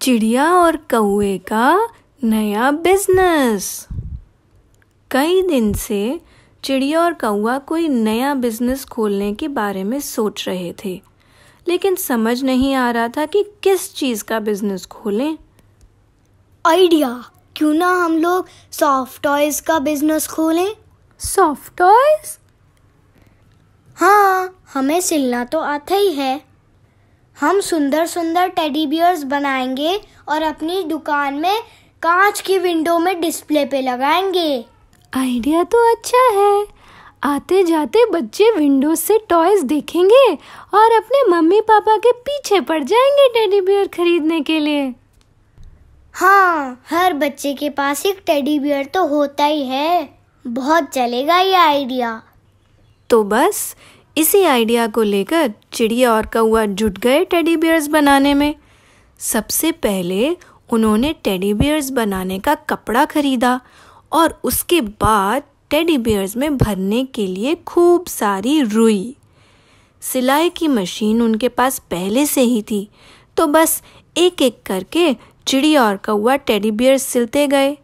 चिड़िया और कौवे का नया बिजनेस। कई दिन से चिड़िया और कौवा कोई नया बिजनेस खोलने के बारे में सोच रहे थे, लेकिन समझ नहीं आ रहा था कि किस चीज़ का बिजनेस खोलें। आइडिया, क्यों ना हम लोग सॉफ्ट टॉयज का बिजनेस खोलें? Soft toys? हाँ, हमें सिलना तो आता ही है। हम सुंदर सुंदर टेडी बियर्स बनाएंगे और अपनी दुकान में कांच की विंडो में डिस्प्ले पे लगाएंगे। आइडिया तो अच्छा है। आते जाते बच्चे विंडो से टॉयज देखेंगे और अपने मम्मी पापा के पीछे पड़ जाएंगे टेडी बियर खरीदने के लिए। हाँ, हर बच्चे के पास एक टेडी बियर तो होता ही है। बहुत चलेगा ये आइडिया। तो बस इसी आइडिया को लेकर चिड़िया और कौवा जुट गए टेडी बियर्स बनाने में। सबसे पहले उन्होंने टेडी बियर्स बनाने का कपड़ा खरीदा और उसके बाद टेडी बियर्स में भरने के लिए खूब सारी रुई। सिलाई की मशीन उनके पास पहले से ही थी, तो बस एक एक करके चिड़िया और कौवा टेडी बियर्स सिलते गए।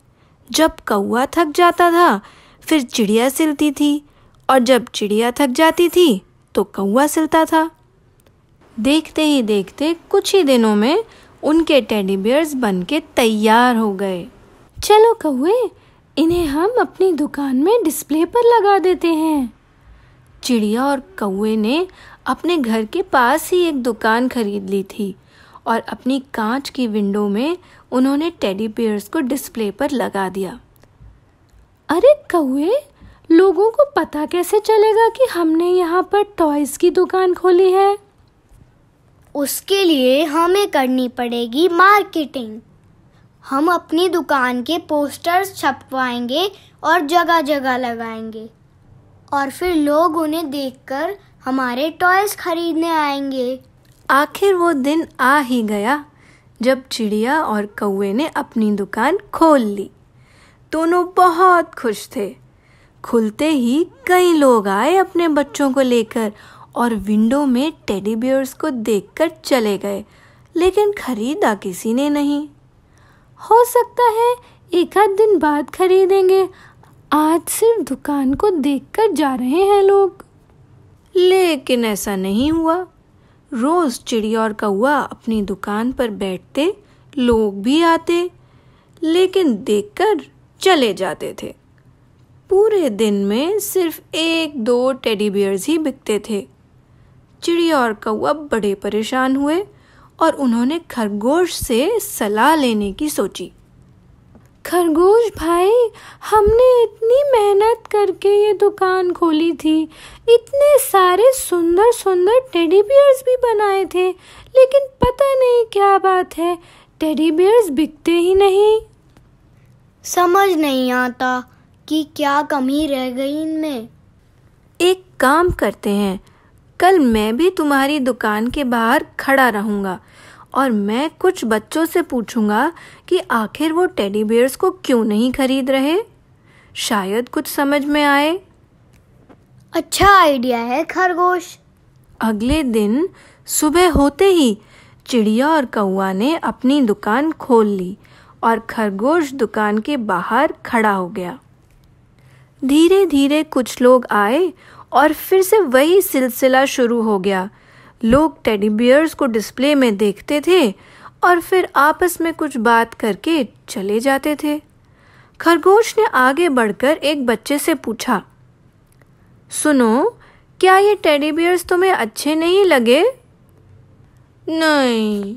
जब कौवा थक जाता था फिर चिड़िया सिलती थी, और जब चिड़िया थक जाती थी तो कौवा सिलता था। देखते ही देखते कुछ ही दिनों में उनके टेडी बियर्स बनके तैयार हो गए। चलो कौवे, इन्हें हम अपनी दुकान में डिस्प्ले पर लगा देते हैं। चिड़िया और कौवे ने अपने घर के पास ही एक दुकान खरीद ली थी और अपनी कांच की विंडो में उन्होंने टेडी बियर्स को डिस्प्ले पर लगा दिया। अरे कौवे, लोगों को पता कैसे चलेगा कि हमने यहाँ पर टॉयज की दुकान खोली है? उसके लिए हमें करनी पड़ेगी मार्केटिंग। हम अपनी दुकान के पोस्टर्स छपवाएंगे और जगह जगह लगाएंगे, और फिर लोग उन्हें देखकर हमारे टॉयज खरीदने आएंगे। आखिर वो दिन आ ही गया जब चिड़िया और कौवे ने अपनी दुकान खोल ली। दोनों बहुत खुश थे। खुलते ही कई लोग आए अपने बच्चों को लेकर और विंडो में टेडी बियर्स को देखकर चले गए, लेकिन खरीदा किसी ने नहीं। हो सकता है एक आध दिन बाद खरीदेंगे, आज सिर्फ दुकान को देखकर जा रहे हैं लोग। लेकिन ऐसा नहीं हुआ। रोज चिड़िया और कौवा अपनी दुकान पर बैठते, लोग भी आते, लेकिन देखकर चले जाते थे। पूरे दिन में सिर्फ एक दो टेडी बियर्स ही बिकते थे। चिड़िया और कौवा बड़े परेशान हुए और उन्होंने खरगोश से सलाह लेने की सोची। खरगोश भाई, हमने इतनी मेहनत करके ये दुकान खोली थी, इतने सारे सुंदर सुंदर टेडी बियर्स भी बनाए थे, लेकिन पता नहीं क्या बात है, टेडी बियर्स बिकते ही नहीं। समझ नहीं आता कि क्या कमी रह गई इनमें। एक काम करते हैं, कल मैं भी तुम्हारी दुकान के बाहर खड़ा रहूंगा और मैं कुछ बच्चों से पूछूंगा कि आखिर वो टेडी बियर्स को क्यों नहीं खरीद रहे। शायद कुछ समझ में आए। अच्छा आइडिया है खरगोश। अगले दिन सुबह होते ही चिड़िया और कौवा ने अपनी दुकान खोल ली और खरगोश दुकान के बाहर खड़ा हो गया। धीरे धीरे कुछ लोग आए और फिर से वही सिलसिला शुरू हो गया। लोग टेडी बियर्स को डिस्प्ले में देखते थे और फिर आपस में कुछ बात करके चले जाते थे। खरगोश ने आगे बढ़कर एक बच्चे से पूछा, सुनो, क्या ये टेडी बियर्स तुम्हें अच्छे नहीं लगे? नहीं।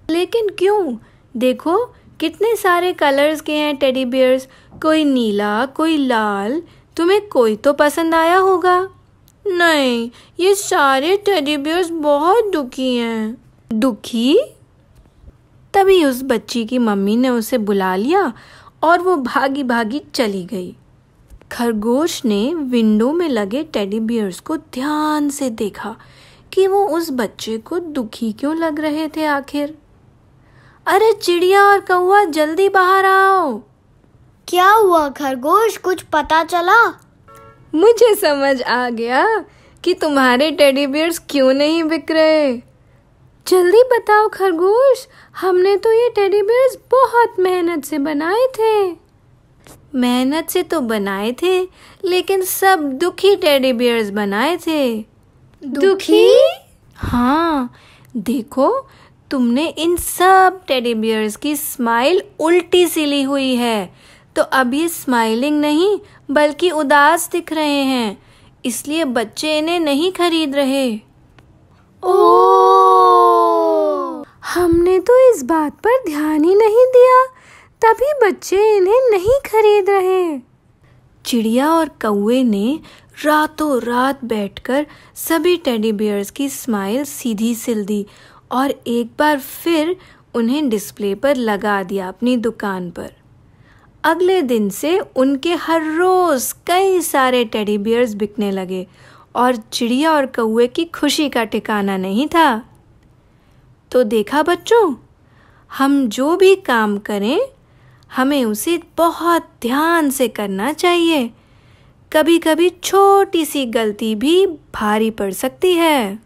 लेकिन क्यों? देखो कितने सारे कलर्स के हैं टेडी बियर्स, कोई नीला, कोई लाल, तुम्हें कोई तो पसंद आया होगा। नहीं, ये सारे टेडी बियर्स बहुत दुखी हैं। दुखी? तभी उस बच्ची की मम्मी ने उसे बुला लिया और वो भागी भागी चली गई। खरगोश ने विंडो में लगे टेडी बियर्स को ध्यान से देखा कि वो उस बच्चे को दुखी क्यों लग रहे थे आखिर। अरे चिड़िया और कौवा, जल्दी बाहर आओ। क्या हुआ खरगोश, कुछ पता चला? मुझे समझ आ गया कि तुम्हारे टेडी बियर्स क्यों नहीं बिक रहे। जल्दी बताओ खरगोश, हमने तो ये टेडी बियर्स बहुत मेहनत से बनाए थे। मेहनत से तो बनाए थे, लेकिन सब दुखी टेडी बियर्स बनाए थे। दुखी? हाँ, देखो तुमने इन सब टेडी बियर्स की स्माइल उल्टी सिली हुई है, तो अब ये स्माइलिंग नहीं बल्कि उदास दिख रहे हैं, इसलिए बच्चे इन्हें नहीं खरीद रहे। ओह! हमने तो इस बात पर ध्यान ही नहीं दिया, तभी बच्चे इन्हें नहीं खरीद रहे। चिड़िया और कौवे ने रातों रात बैठकर सभी टेडी बियर्स की स्माइल सीधी सिल दी और एक बार फिर उन्हें डिस्प्ले पर लगा दिया अपनी दुकान पर। अगले दिन से उनके हर रोज कई सारे टेडी बियर्स बिकने लगे और चिड़िया और कौवे की खुशी का ठिकाना नहीं था। तो देखा बच्चों, हम जो भी काम करें हमें उसे बहुत ध्यान से करना चाहिए। कभी कभी छोटी सी गलती भी भारी पड़ सकती है।